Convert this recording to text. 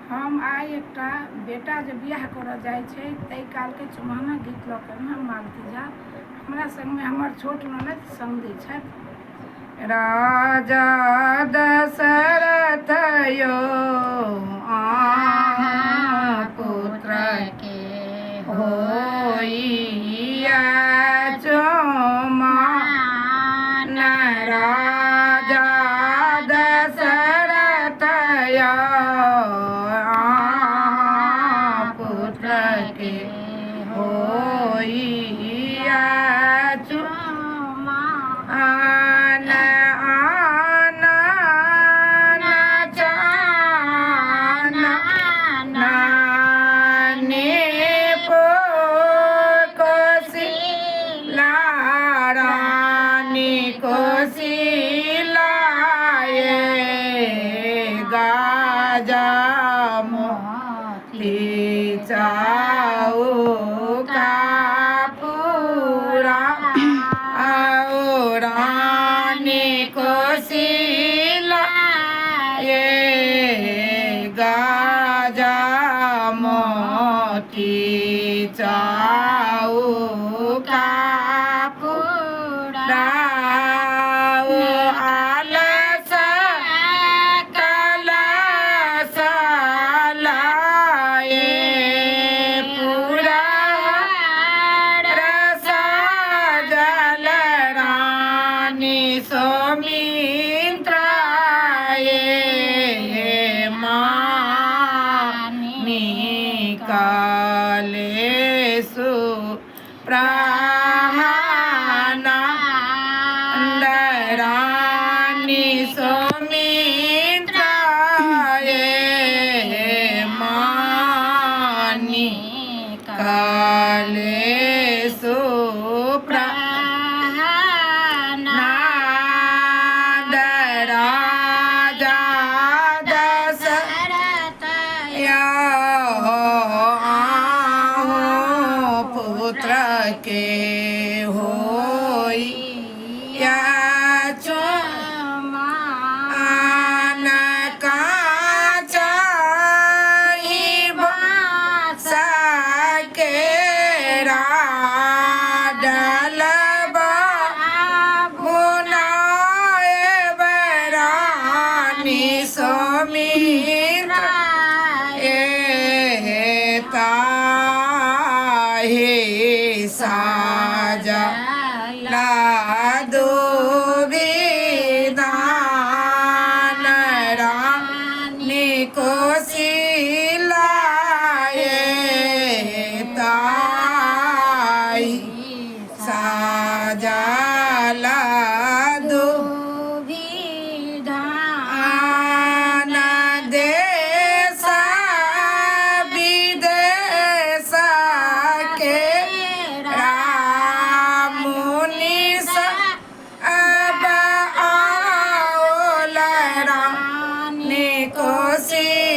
हम आइ एकटा बेटा जे बियाह करऽ जाइ छै ताहि कालके चुमाना गीत लऽ कऽ हम मालती झा हमरा संगमे हमर छोट ननद संग दै छथि। राजा दशरथ यो पुत्र के होइया चुमान, राजा दशरथ यो पुत्र के होइया चुमान, आनन चानने कोशिला रानी कोशिलाए गाजा मोती चौका पूरा रानी कोशिलाए गाजा मोती चौका पूरा आलस कलश लाए पूरा रस जल रानी सौमित्राए मानी कालेषु प्राणानंद रानी सौमित्राए मानी कालेषु प्राणानंद राजा दशरथ यो पुत्र के होइया चुमान, काचहि बाँस के डालबा बुनाए रानी सौमित्रा ताहि साजला दुविधान रानी कोशिलाए ताहि साजला दुविधान देश विदेश के मुनिस अब आओल रानी कोशिलाए